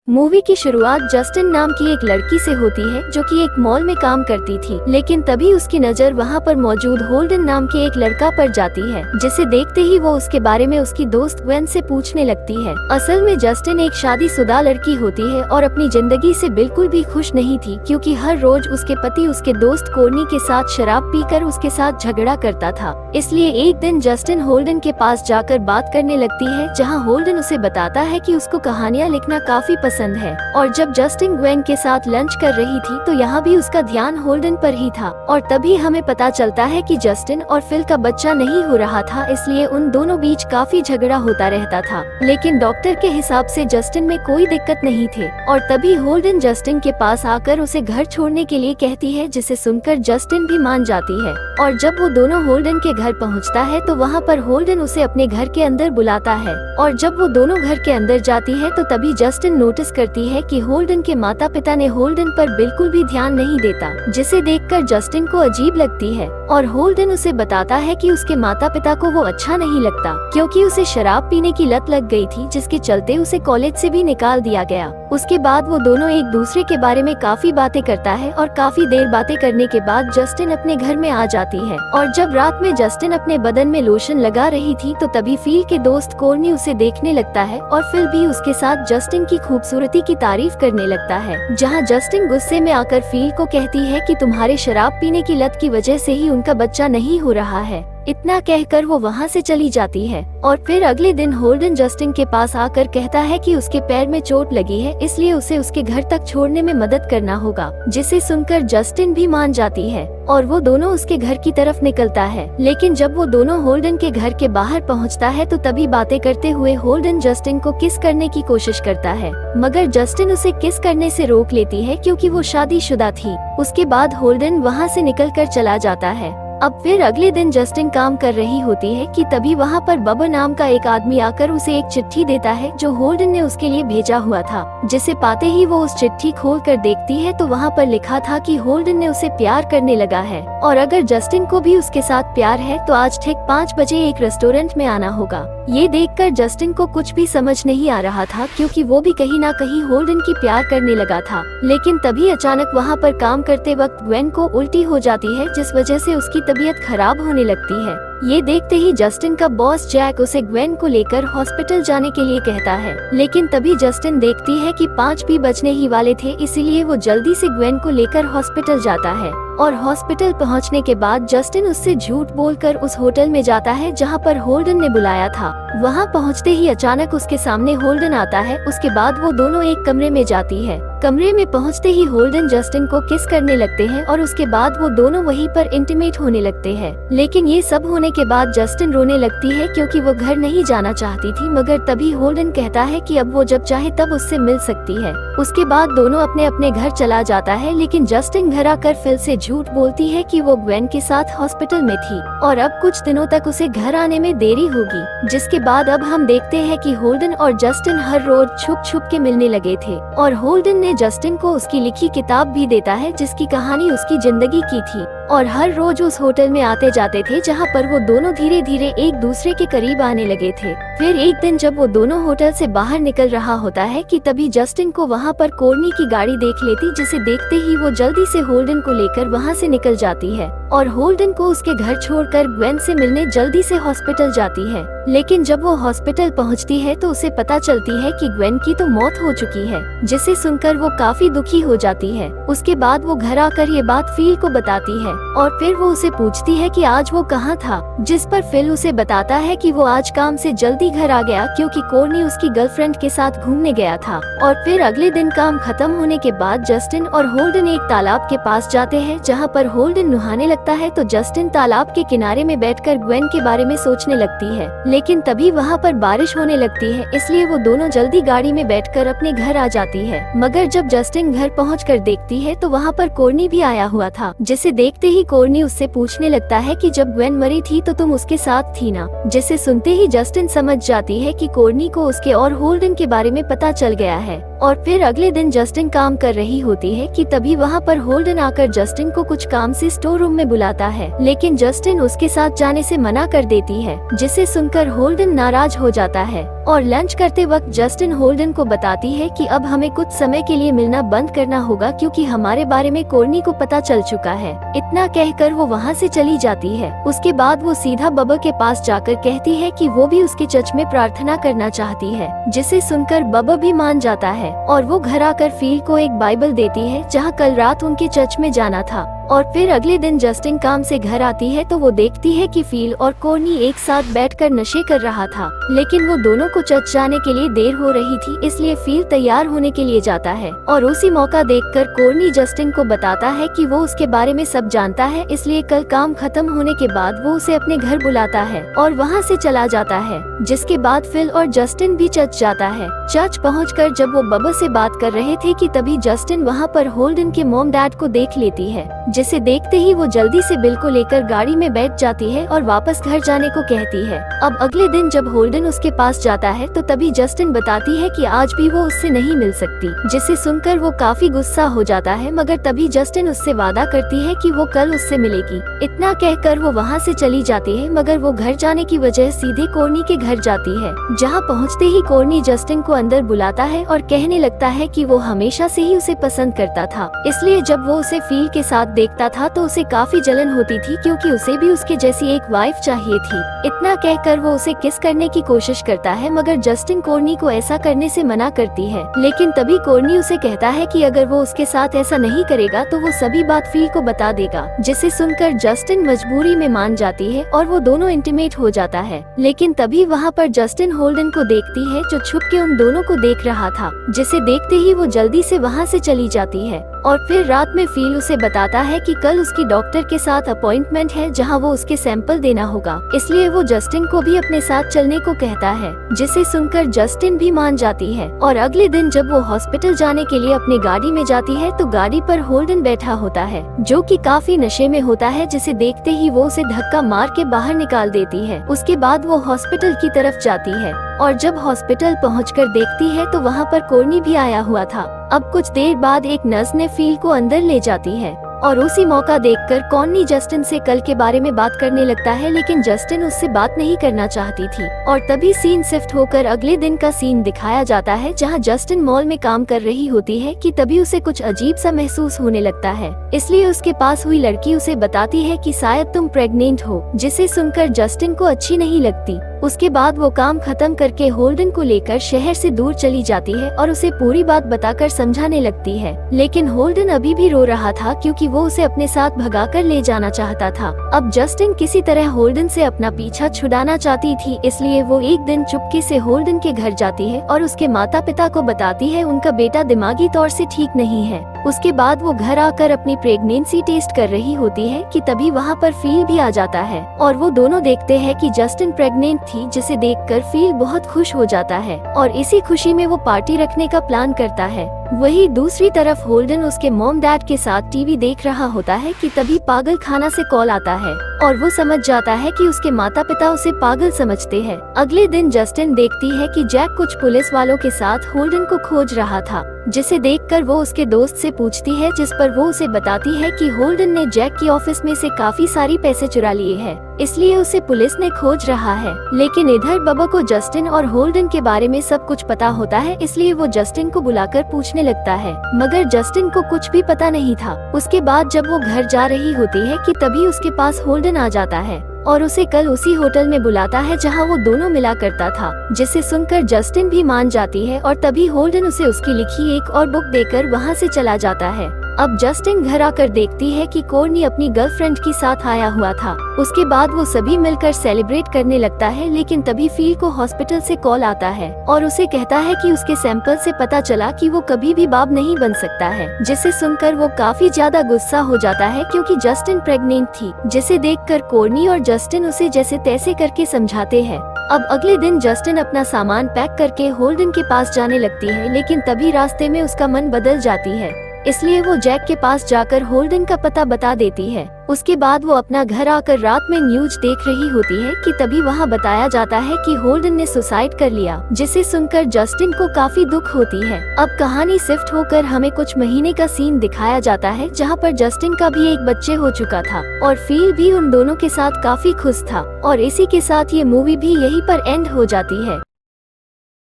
Movie की शुरुआत Justin नाम की एक लड़की से होती है जो कि एक मॉल में काम करती थी, लेकिन तभी उसकी नज़र वहाँ पर मौजूद होल्डन नाम के एक लड़का पर जाती है, जिसे देखते ही वो उसके बारे में उसकी दोस्त ग्वेन से पूछने लगती है। असल में जस्टिन एक शादीशुदा लड़की होती है और अपनी जिंदगी से बिल्कुल भी खुश नहीं थी, क्योंकि हर रोज उसके पति उसके दोस्त कोर्नी के साथ शराब पीकर उसके साथ झगड़ा करता था। इसलिए एक दिन जस्टिन होल्डन के पास जाकर बात करने लगती है, जहाँ होल्डन उसे बताता है कि उसको कहानियाँ लिखना काफी पसंद है। और जब जस्टिन ग्वेन के साथ लंच कर रही थी तो यहाँ भी उसका ध्यान होल्डन पर ही था, और तभी हमें पता चलता है कि जस्टिन और फिल का बच्चा नहीं हो रहा था, इसलिए उन दोनों बीच काफी झगड़ा होता रहता था। लेकिन डॉक्टर के हिसाब से जस्टिन में कोई दिक्कत नहीं थे, और तभी होल्डन जस्टिन के पास आकर उसे घर छोड़ने के लिए कहती है, जिसे सुनकर जस्टिन भी मान जाती है। और जब वो दोनों होल्डन के घर पहुँचता है तो वहाँ पर होल्डन उसे अपने घर के अंदर बुलाता है, और जब वो दोनों घर के अंदर जाती है तो तभी जस्टिन नोटिस करती है कि होल्डन के माता पिता ने होल्डन पर बिल्कुल भी ध्यान नहीं देता, जिसे देखकर जस्टिन को अजीब लगती है। और होल्डन उसे बताता है कि उसके माता पिता को वो अच्छा नहीं लगता, क्योंकि उसे शराब पीने की लत लग गई थी, जिसके चलते उसे कॉलेज से भी निकाल दिया गया। उसके बाद वो दोनों एक दूसरे के बारे में काफी बातें करता है, और काफी देर बातें करने के बाद जस्टिन अपने घर में आ जाती है। और जब रात में जस्टिन अपने बदन में लोशन लगा रही थी तो तभी फिल के दोस्त कोर्नी उसे देखने लगता है, और फिल भी उसके साथ जस्टिन की खूबसूरती की तारीफ करने लगता है। जहाँ जस्टिन गुस्से में आकर फिल को कहती है कि तुम्हारे शराब पीने की लत की वजह से ही उनका बच्चा नहीं हो रहा है। इतना कहकर वो वहाँ से चली जाती है। और फिर अगले दिन होल्डन जस्टिन के पास आकर कहता है कि उसके पैर में चोट लगी है, इसलिए उसे उसके घर तक छोड़ने में मदद करना होगा, जिसे सुनकर जस्टिन भी मान जाती है, और वो दोनों उसके घर की तरफ निकलता है। लेकिन जब वो दोनों होल्डन के घर के बाहर पहुंचता है तो तभी बातें करते हुए होल्डन जस्टिन को किस करने की कोशिश करता है, मगर जस्टिन उसे किस करने से रोक लेती है, क्योंकि वो शादीशुदा थी। उसके बाद होल्डन वहाँ से निकलकर चला जाता है। अब फिर अगले दिन जस्टिन काम कर रही होती है कि तभी वहाँ पर बबर नाम का एक आदमी आकर उसे एक चिट्ठी देता है जो होल्डन ने उसके लिए भेजा हुआ था, जिसे पाते ही वो उस चिट्ठी खोलकर देखती है तो वहाँ पर लिखा था कि होल्डन ने उसे प्यार करने लगा है, और अगर जस्टिन को भी उसके साथ प्यार है तो आज ठीक 5 बजे एक रेस्टोरेंट में आना होगा। ये देखकर जस्टिन को कुछ भी समझ नहीं आ रहा था, क्योंकि वो भी कहीं ना कहीं होल्डन की प्यार करने लगा था। लेकिन तभी अचानक वहाँ पर काम करते वक्त ग्वेन को उल्टी हो जाती है, जिस वजह से उसकी तबीयत खराब होने लगती है। ये देखते ही जस्टिन का बॉस जैक उसे ग्वेन को लेकर हॉस्पिटल जाने के लिए कहता है, लेकिन तभी जस्टिन देखती है कि 5 भी बजने ही वाले थे, इसीलिए वो जल्दी से ग्वेन को लेकर हॉस्पिटल जाता है। और हॉस्पिटल पहुंचने के बाद जस्टिन उससे झूठ बोलकर उस होटल में जाता है जहां पर होल्डन ने बुलाया था। वहां पहुंचते ही अचानक उसके सामने होल्डन आता है। उसके बाद वो दोनों एक कमरे में जाती है। कमरे में पहुंचते ही होल्डन जस्टिन को किस करने लगते हैं, और उसके बाद वो दोनों वहीं पर इंटीमेट होने लगते हैं। लेकिन ये सब होने के बाद जस्टिन रोने लगती है, क्योंकि वो घर नहीं जाना चाहती थी, मगर तभी होल्डन कहता है कि अब वो जब चाहे तब उससे मिल सकती है। उसके बाद दोनों अपने अपने घर चला जाता है, लेकिन जस्टिन घर आकर फिल से झूठ बोलती है कि वो ग्वेन के साथ हॉस्पिटल में थी, और अब कुछ दिनों तक उसे घर आने में देरी होगी। जिसके बाद अब हम देखते हैं कि होल्डन और जस्टिन हर रोज छुप छुप के मिलने लगे थे, और होल्डन ने जस्टिन को उसकी लिखी किताब भी देता है, जिसकी कहानी उसकी जिंदगी की थी, और हर रोज उस होटल में आते जाते थे, जहां पर वो दोनों धीरे धीरे एक दूसरे के करीब आने लगे थे। फिर एक दिन जब वो दोनों होटल से बाहर निकल रहा होता है कि तभी जस्टिन को वहां पर कोर्नी की गाड़ी देख लेती, जिसे देखते ही वो जल्दी से होल्डन को लेकर वहां से निकल जाती है, और होल्डन को उसके घर छोड़कर ग्वेन से मिलने जल्दी से हॉस्पिटल जाती है। लेकिन जब वो हॉस्पिटल पहुंचती है तो उसे पता चलती है कि ग्वेन की तो मौत हो चुकी है, जिसे सुनकर वो काफी दुखी हो जाती है। उसके बाद वो घर आकर ये बात फिल को बताती है, और फिर वो उसे पूछती है कि आज वो कहाँ था, जिस पर फिल उसे बताता है कि वो आज काम से जल्दी घर आ गया, क्योंकि कोर्नी उसकी गर्लफ्रेंड के साथ घूमने गया था। और फिर अगले दिन काम खत्म होने के बाद जस्टिन और होल्डन एक तालाब के पास जाते हैं, जहाँ पर होल्डन नहाने लगता है तो जस्टिन तालाब के किनारे में बैठकर ग्वेन के बारे में सोचने लगती है। लेकिन तभी वहाँ पर बारिश होने लगती है, इसलिए वो दोनों जल्दी गाड़ी में बैठकर अपने घर आ जाती है। मगर जब जस्टिन घर पहुंचकर देखती है तो वहाँ पर कोर्नी भी आया हुआ था, जिसे देखते ही कोर्नी उससे पूछने लगता है कि जब ग्वेन मरी थी तो तुम उसके साथ थी ना, जिसे सुनते ही जस्टिन समझ जाती है कि कोर्नी को उसके और होल्डन के बारे में पता चल गया है। और फिर अगले दिन जस्टिन काम कर रही होती है कि तभी वहाँ पर होल्डन आकर जस्टिन को कुछ काम से स्टोर रूम में बुलाता है, लेकिन जस्टिन उसके साथ जाने से मना कर देती है, जिसे सुनकर होल्डन नाराज हो जाता है। और लंच करते वक्त जस्टिन होल्डन को बताती है कि अब हमें कुछ समय के लिए मिलना बंद करना होगा क्योंकि हमारे बारे में कोर्नी को पता चल चुका है। इतना कहकर वो वहाँ से चली जाती है। उसके बाद वो सीधा बब के पास जाकर कहती है कि वो भी उसके चर्च में प्रार्थना करना चाहती है, जिसे सुनकर बब भी मान जाता है और वो घर आकर फील को एक बाइबल देती है जहाँ कल रात उनके चर्च में जाना था। और फिर अगले दिन जस्टिन काम से घर आती है तो वो देखती है कि फील और कोर्नी एक साथ बैठकर नशे कर रहा था, लेकिन वो दोनों को चर्च जाने के लिए देर हो रही थी, इसलिए फील तैयार होने के लिए जाता है। और उसी मौका देखकर कोर्नी जस्टिन को बताता है कि वो उसके बारे में सब जानता है, इसलिए कल काम खत्म होने के बाद वो उसे अपने घर बुलाता है और वहाँ से चला जाता है। जिसके बाद फिल और जस्टिन भी चर्च जाता है। चर्च पहुँचकर जब वो बब से बात कर रहे थे कि तभी जस्टिन वहाँ पर होल्डन के मॉम डैड को देख लेती है, जिसे देखते ही वो जल्दी से बिल को लेकर गाड़ी में बैठ जाती है और वापस घर जाने को कहती है। अब अगले दिन जब होल्डन उसके पास जाता है तो तभी जस्टिन बताती है कि आज भी वो उससे नहीं मिल सकती, जिसे सुनकर वो काफी गुस्सा हो जाता है, मगर तभी जस्टिन उससे वादा करती है कि वो कल उससे मिलेगी। इतना कहकर वो वहाँ से चली जाती है, मगर वो घर जाने की वजह सीधे कोर्नी के घर जाती है। जहाँ पहुँचते ही कोर्नी जस्टिन को अंदर बुलाता है और कहने लगता है कि वो हमेशा से ही उसे पसंद करता था, इसलिए जब वो उसे फील के साथ देखता था तो उसे काफी जलन होती थी क्योंकि उसे भी उसके जैसी एक वाइफ चाहिए थी। इतना कहकर वो उसे किस करने की कोशिश करता है, मगर जस्टिन कोर्नी को ऐसा करने से मना करती है। लेकिन तभी कोर्नी उसे कहता है कि अगर वो उसके साथ ऐसा नहीं करेगा तो वो सभी बात फील को बता देगा, जिसे सुनकर जस्टिन मजबूरी में मान जाती है और वो दोनों इंटीमेट हो जाता है। लेकिन तभी वहाँ पर जस्टिन होल्डन को देखती है जो छुप के उन दोनों को देख रहा था, जिसे देखते ही वो जल्दी से वहाँ से चली जाती है। और फिर रात में फील उसे बताता है कि कल उसकी डॉक्टर के साथ अपॉइंटमेंट है जहां वो उसके सैंपल देना होगा, इसलिए वो जस्टिन को भी अपने साथ चलने को कहता है, जिसे सुनकर जस्टिन भी मान जाती है। और अगले दिन जब वो हॉस्पिटल जाने के लिए अपनी गाड़ी में जाती है तो गाड़ी पर होल्डन बैठा होता है, जो कि काफी नशे में होता है, जिसे देखते ही वो उसे धक्का मार के बाहर निकाल देती है। उसके बाद वो हॉस्पिटल की तरफ जाती है और जब हॉस्पिटल पहुंचकर देखती है तो वहाँ पर कोर्नी भी आया हुआ था। अब कुछ देर बाद एक नर्स ने फील को अंदर ले जाती है और उसी मौका देखकर कोर्नी जस्टिन से कल के बारे में बात करने लगता है, लेकिन जस्टिन उससे बात नहीं करना चाहती थी। और तभी सीन शिफ्ट होकर अगले दिन का सीन दिखाया जाता है जहां जस्टिन मॉल में काम कर रही होती है कि तभी उसे कुछ अजीब सा महसूस होने लगता है, इसलिए उसके पास हुई लड़की उसे बताती है कि शायद तुम प्रेग्नेंट हो, जिसे सुनकर जस्टिन को अच्छी नहीं लगती। उसके बाद वो काम खत्म करके होल्डन को लेकर शहर से दूर चली जाती है और उसे पूरी बात बताकर समझाने लगती है, लेकिन होल्डन अभी भी रो रहा था क्योंकि वो उसे अपने साथ भगाकर ले जाना चाहता था। अब जस्टिन किसी तरह होल्डन से अपना पीछा छुड़ाना चाहती थी, इसलिए वो एक दिन चुपके से होल्डन के घर जाती है और उसके माता पिता को बताती है उनका बेटा दिमागी तौर से ठीक नहीं है। उसके बाद वो घर आकर अपनी प्रेगनेंसी टेस्ट कर रही होती है कि तभी वहाँ पर फील भी आ जाता है और वो दोनों देखते हैं कि जस्टिन प्रेग्नेंट थी, जिसे देखकर फील बहुत खुश हो जाता है और इसी खुशी में वो पार्टी रखने का प्लान करता है। वही दूसरी तरफ होल्डन उसके मॉम डैड के साथ टीवी देख रहा होता है कि तभी पागल खाना से कॉल आता है और वो समझ जाता है कि उसके माता पिता उसे पागल समझते हैं। अगले दिन जस्टिन देखती है कि जैक कुछ पुलिस वालों के साथ होल्डन को खोज रहा था, जिसे देखकर वो उसके दोस्त से पूछती है, जिस पर वो उसे बताती है कि होल्डन ने जैक की ऑफिस में से काफी सारी पैसे चुरा लिए हैं, इसलिए उसे पुलिस ने खोज रहा है। लेकिन इधर बबा को जस्टिन और होल्डन के बारे में सब कुछ पता होता है, इसलिए वो जस्टिन को बुलाकर पूछने लगता है, मगर जस्टिन को कुछ भी पता नहीं था। उसके बाद जब वो घर जा रही होती है कि तभी उसके पास होल्डन आ जाता है और उसे कल उसी होटल में बुलाता है जहां वो दोनों मिला करता था, जिसे सुनकर जस्टिन भी मान जाती है और तभी होल्डन उसे उसकी लिखी एक और बुक देकर वहां से चला जाता है। अब जस्टिन घर आकर देखती है कि कोर्नी अपनी गर्लफ्रेंड के साथ आया हुआ था। उसके बाद वो सभी मिलकर सेलिब्रेट करने लगता है, लेकिन तभी फील को हॉस्पिटल से कॉल आता है और उसे कहता है कि उसके सैंपल से पता चला कि वो कभी भी बाप नहीं बन सकता है, जिसे सुनकर वो काफी ज्यादा गुस्सा हो जाता है क्योंकि जस्टिन प्रेग्नेंट थी, जिसे देखकर कोर्नी और जस्टिन उसे जैसे तैसे करके समझाते हैं। अब अगले दिन जस्टिन अपना सामान पैक करके होल्डन के पास जाने लगती है, लेकिन तभी रास्ते में उसका मन बदल जाती है इसलिए वो जैक के पास जाकर होल्डन का पता बता देती है। उसके बाद वो अपना घर आकर रात में न्यूज देख रही होती है कि तभी वहाँ बताया जाता है कि होल्डन ने सुसाइड कर लिया, जिसे सुनकर जस्टिन को काफी दुख होती है। अब कहानी शिफ्ट होकर हमें कुछ महीने का सीन दिखाया जाता है जहाँ पर जस्टिन का भी एक बच्चे हो चुका था और फील भी उन दोनों के साथ काफी खुश था। और इसी के साथ ये मूवी भी यहीं पर एंड हो जाती है।